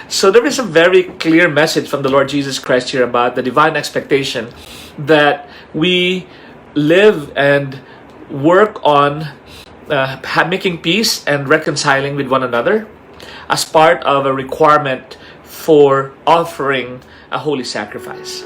So there is a very clear message from the Lord Jesus Christ here about the divine expectation that we live and work on making peace and reconciling with one another as part of a requirement for offering a holy sacrifice.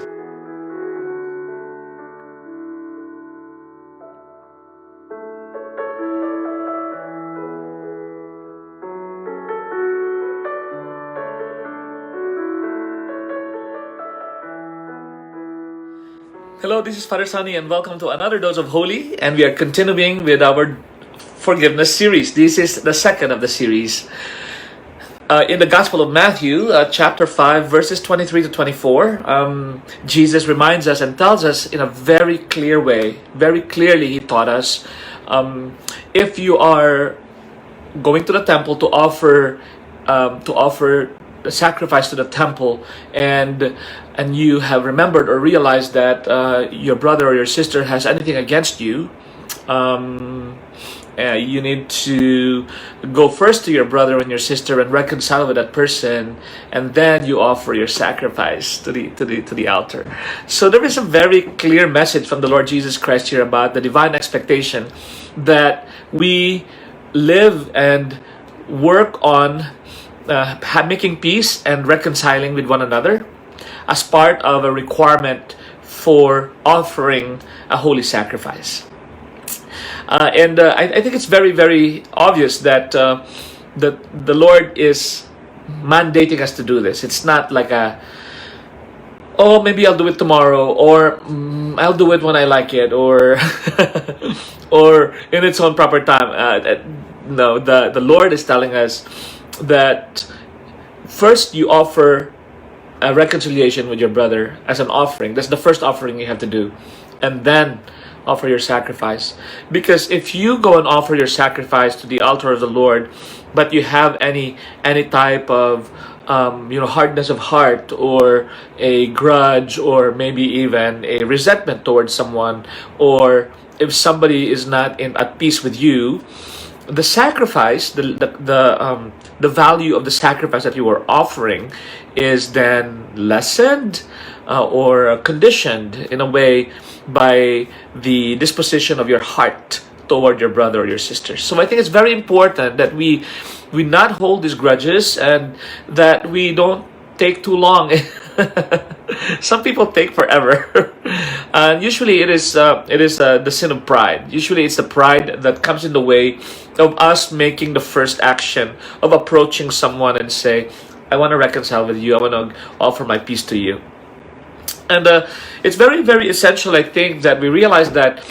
Hello, this is Father Sunny and welcome to another dose of Holy, and we are continuing with our forgiveness series. This is the second of the series. In the Gospel of Matthew, chapter 5, verses 23 to 24, Jesus reminds us and tells us in a very clear way, very clearly He taught us, if you are going to the temple to offer the sacrifice to the temple, and you have remembered or realized that your brother or your sister has anything against you, you need to go first to your brother and your sister and reconcile with that person, and then you offer your sacrifice to the altar. So there is a very clear message from the Lord Jesus Christ here about the divine expectation that we live and work on making peace and reconciling with one another as part of a requirement for offering a holy sacrifice. I think it's very, very obvious that the Lord is mandating us to do this. It's not like maybe I'll do it tomorrow, or I'll do it when I like it, or or in its own proper time. No, the Lord is telling us that first you offer a reconciliation with your brother as an offering. That's the first offering you have to do, and then offer your sacrifice. Because if you go and offer your sacrifice to the altar of the Lord, but you have any type of hardness of heart, or a grudge, or maybe even a resentment towards someone, or if somebody is not at peace with you, the sacrifice, the value of the sacrifice that you are offering is then lessened or conditioned in a way by the disposition of your heart toward your brother or your sister. So I think it's very important that we not hold these grudges, and that we don't take too long. Some people take forever, and usually it is the sin of pride. Usually it's the pride that comes in the way of us making the first action of approaching someone and say, I want to reconcile with you, I want to offer my peace to you. And it's very, very essential, I think, that we realize that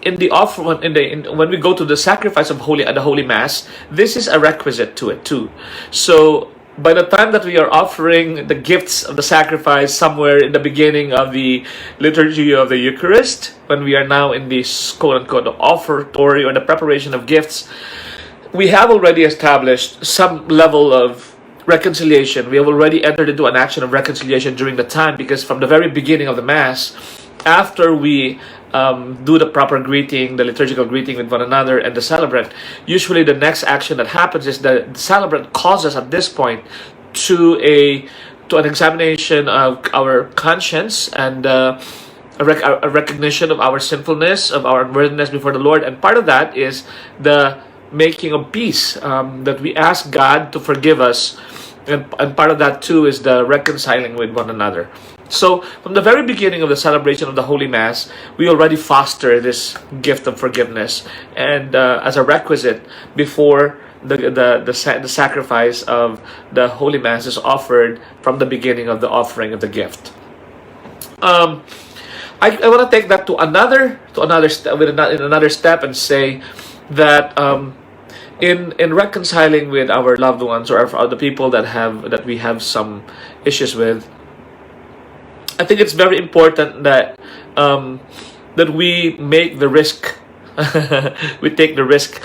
in the offer, when we go to the sacrifice of the Holy Mass, this is a requisite to it too. So by the time that we are offering the gifts of the sacrifice somewhere in the beginning of the liturgy of the Eucharist, when we are now in this quote-unquote offertory, or the preparation of gifts, we have already established some level of reconciliation. We have already entered into an action of reconciliation during the time, because from the very beginning of the Mass, after we do the proper greeting, the liturgical greeting with one another and the celebrant, usually the next action that happens is that the celebrant calls us at this point to an examination of our conscience, and a recognition of our sinfulness, of our unworthiness before the Lord. And part of that is the making of peace, that we ask God to forgive us, and part of that too is the reconciling with one another. So from the very beginning of the celebration of the Holy Mass, we already foster this gift of forgiveness, and as a requisite before the sacrifice of the Holy Mass is offered from the beginning of the offering of the gift. I want to take that to another step and say that in reconciling with our loved ones, or the people that we have some issues with, I think it's very important that we make the risk, we take the risk,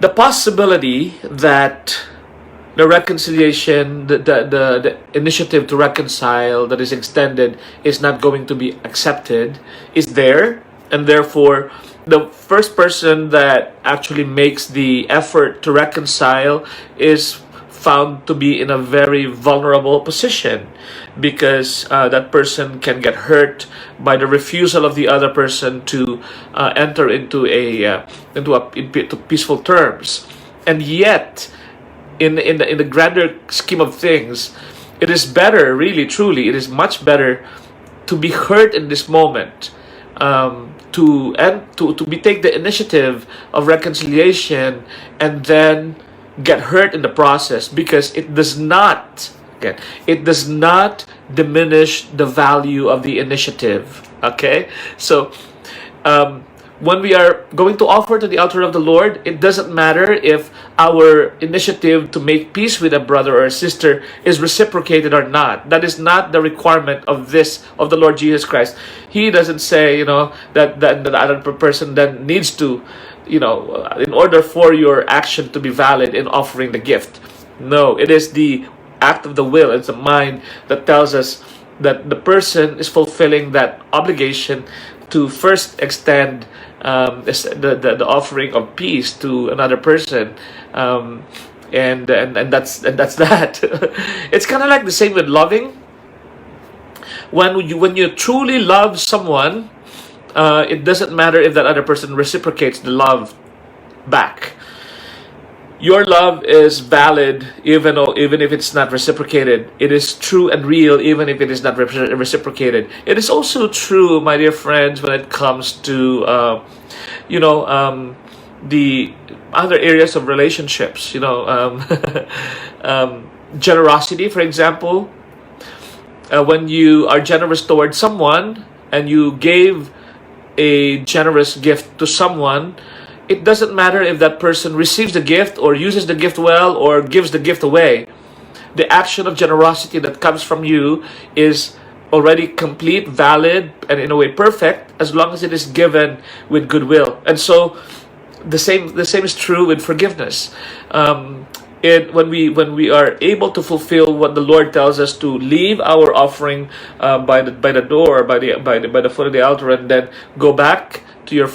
the possibility that the reconciliation, the initiative to reconcile that is extended is not going to be accepted, is there, and therefore the first person that actually makes the effort to reconcile is found to be in a very vulnerable position, because that person can get hurt by the refusal of the other person to enter into peaceful terms. And yet, in the grander scheme of things, it is better, really, truly, it is much better to be hurt in this moment, to take the initiative of reconciliation, and then get hurt in the process, because it does not, again, it does not diminish the value of the initiative. Okay, so when we are going to offer to the altar of the Lord, it doesn't matter if our initiative to make peace with a brother or a sister is reciprocated or not. That is not the requirement of the Lord Jesus Christ. He doesn't say, that the other person then needs to, in order for your action to be valid in offering the gift. No, it is the act of the will, it's the mind that tells us that the person is fulfilling that obligation to first extend the offering of peace to another person, and that's that. It's kind of like the same with loving. When you truly love someone, it doesn't matter if that other person reciprocates the love back. Your love is valid even if it's not reciprocated. It is true and real even if it is not reciprocated. It is also true, my dear friends, when it comes to the other areas of relationships. Generosity, for example. When you are generous towards someone and you gave a generous gift to someone, it doesn't matter if that person receives the gift or uses the gift well or gives the gift away. The action of generosity that comes from you is already complete, valid, and in a way perfect, as long as it is given with goodwill. And so the same is true with forgiveness. When we are able to fulfill what the Lord tells us to, leave our offering by the door, by the foot of the altar, and then go back to your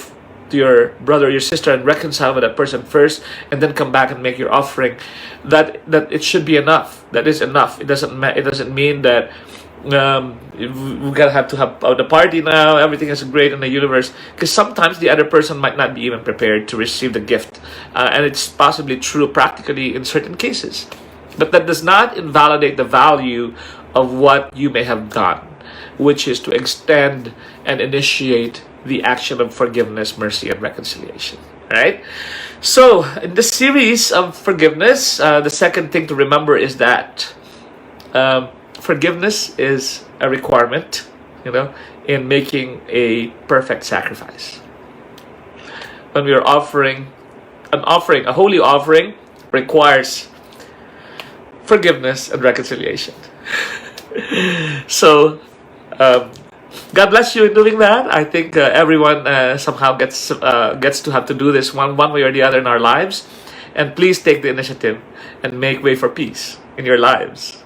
brother or your sister and reconcile with that person first, and then come back and make your offering, that it should be enough. That is enough. It doesn't mean that we gotta have the party now, everything is great in the universe, because sometimes the other person might not be even prepared to receive the gift, and it's possibly true practically in certain cases. But that does not invalidate the value of what you may have done, which is to extend and initiate the action of forgiveness, mercy, and reconciliation. Right? So, in this series of forgiveness, the second thing to remember is that forgiveness is a requirement, in making a perfect sacrifice. When we are offering a holy offering requires forgiveness and reconciliation. So, God bless you in doing that. I think everyone somehow gets to have to do this one way or the other in our lives. And please take the initiative and make way for peace in your lives.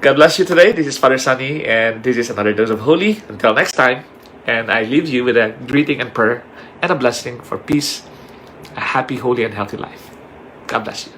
God bless you today. This is Father Sunny, and this is another dose of Holy. Until next time, and I leave you with a greeting and prayer and a blessing for peace, a happy, holy, and healthy life. God bless you.